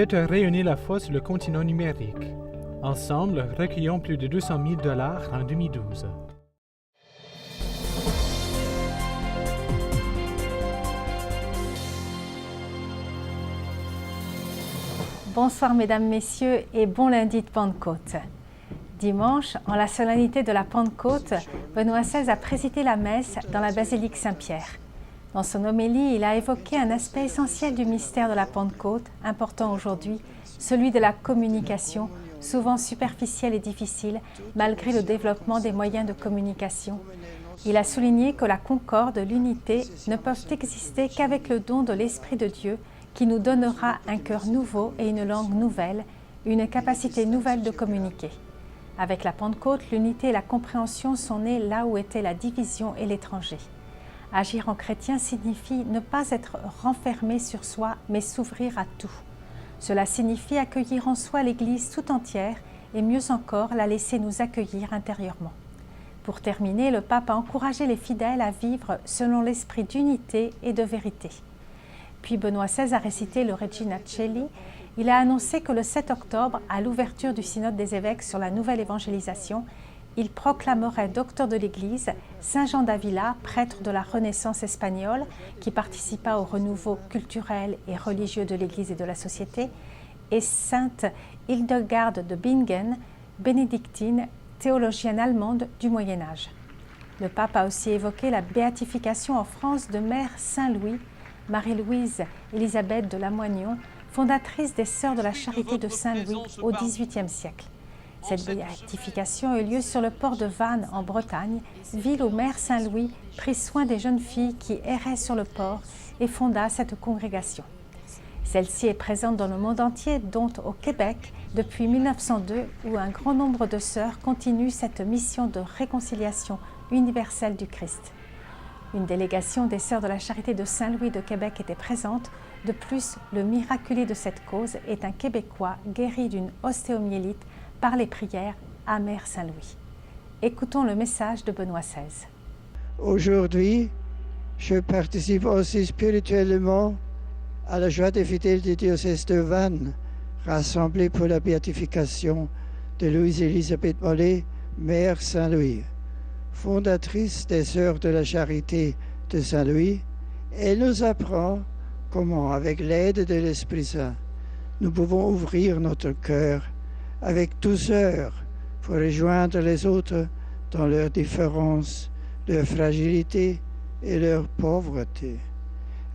Faites rayonner la foi sur le continent numérique. Ensemble, recueillons plus de 200 000 $ en 2012. Bonsoir mesdames, messieurs et bon lundi de Pentecôte. Dimanche, en la solennité de la Pentecôte, Benoît XVI a présidé la messe dans la basilique Saint-Pierre. Dans son homélie, il a évoqué un aspect essentiel du mystère de la Pentecôte, important aujourd'hui, celui de la communication, souvent superficielle et difficile, malgré le développement des moyens de communication. Il a souligné que la concorde, l'unité, ne peuvent exister qu'avec le don de l'Esprit de Dieu, qui nous donnera un cœur nouveau et une langue nouvelle, une capacité nouvelle de communiquer. Avec la Pentecôte, l'unité et la compréhension sont nées là où était la division et l'étranger. Agir en chrétien signifie ne pas être renfermé sur soi, mais s'ouvrir à tout. Cela signifie accueillir en soi l'Église tout entière et mieux encore, la laisser nous accueillir intérieurement. Pour terminer, le pape a encouragé les fidèles à vivre selon l'esprit d'unité et de vérité. Puis Benoît XVI a récité le Regina Coeli. Il a annoncé que le 7 octobre, à l'ouverture du synode des évêques sur la nouvelle évangélisation, il proclamerait docteur de l'Église Saint Jean d'Avila, prêtre de la Renaissance espagnole, qui participa au renouveau culturel et religieux de l'Église et de la société, et Sainte Hildegarde de Bingen, bénédictine, théologienne allemande du Moyen-Âge. Le pape a aussi évoqué la béatification en France de Mère Saint-Louis, Marie-Louise Élisabeth de Lamoignon, fondatrice des Sœurs de la Charité de Saint-Louis au XVIIIe siècle. Cette béatification eut lieu sur le port de Vannes en Bretagne, ville où Mère Saint-Louis prit soin des jeunes filles qui erraient sur le port et fonda cette congrégation. Celle-ci est présente dans le monde entier, dont au Québec depuis 1902, où un grand nombre de sœurs continuent cette mission de réconciliation universelle du Christ. Une délégation des Sœurs de la Charité de Saint-Louis de Québec était présente. De plus, le miraculé de cette cause est un Québécois guéri d'une ostéomyélite par les prières à Mère Saint-Louis. Écoutons le message de Benoît XVI. Aujourd'hui, je participe aussi spirituellement à la joie des fidèles du diocèse de Vannes, rassemblés pour la béatification de Louise-Élisabeth Mollet, Mère Saint-Louis. Fondatrice des Sœurs de la Charité de Saint-Louis, elle nous apprend comment, avec l'aide de l'Esprit Saint, nous pouvons ouvrir notre cœur avec douceur pour rejoindre les autres dans leurs différences, leur fragilité et leur pauvreté.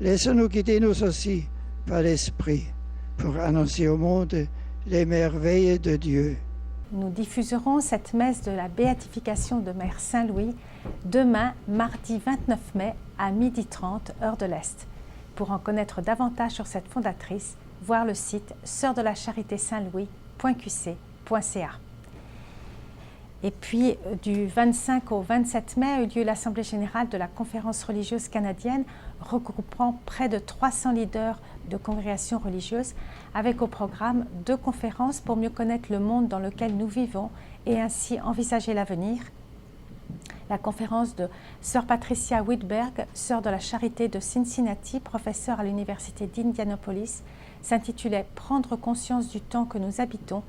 Laissons-nous guider nous aussi par l'Esprit pour annoncer au monde les merveilles de Dieu. Nous diffuserons cette messe de la béatification de Mère Saint-Louis demain, mardi 29 mai à 12h30, heure de l'Est. Pour en connaître davantage sur cette fondatrice, voir le site sœurs-de-la-charité-saint-louis.qc.ca. Et puis, du 25 au 27 mai a eu lieu l'Assemblée générale de la Conférence religieuse canadienne, regroupant près de 300 leaders de congrégations religieuses, avec au programme 2 conférences pour mieux connaître le monde dans lequel nous vivons et ainsi envisager l'avenir. La conférence de Sœur Patricia Whitberg, sœur de la Charité de Cincinnati, professeure à l'Université d'Indianapolis, s'intitulait « Prendre conscience du temps que nous habitons »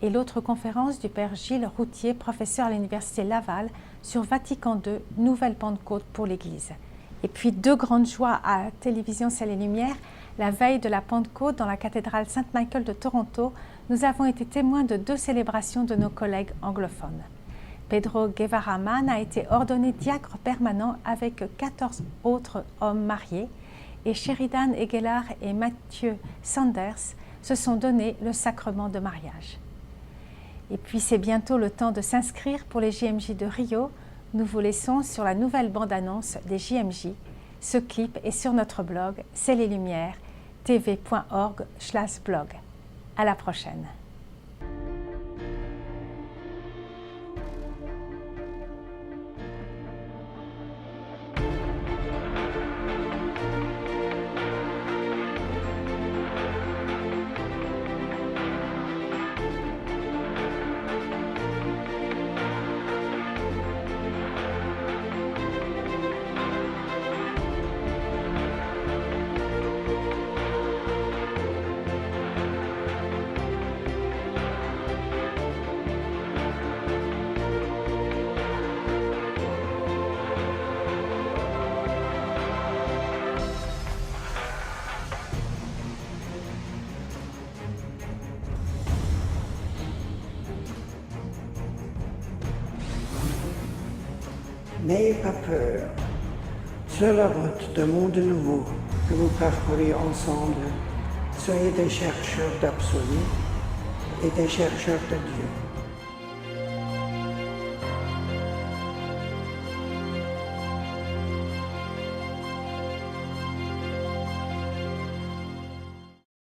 et l'autre conférence du Père Gilles Routier, professeur à l'Université Laval, sur Vatican II, Nouvelle Pentecôte pour l'Église. Et puis 2 grandes joies à Télévision Ciel et Lumière. La veille de la Pentecôte dans la cathédrale Saint-Michael de Toronto, nous avons été témoins de 2 célébrations de nos collègues anglophones. Pedro Guevara Mann a été ordonné diacre permanent avec 14 autres hommes mariés et Sheridan Egelard et Mathieu Sanders se sont donné le sacrement de mariage. Et puis c'est bientôt le temps de s'inscrire pour les JMJ de Rio. Nous vous laissons sur la nouvelle bande-annonce des JMJ. Ce clip est sur notre blog ciel-et-lumière tv.org/blog. À la prochaine. N'ayez pas peur. Sur la route d'un monde nouveau que vous parcourez ensemble, soyez des chercheurs d'absolu et des chercheurs de Dieu.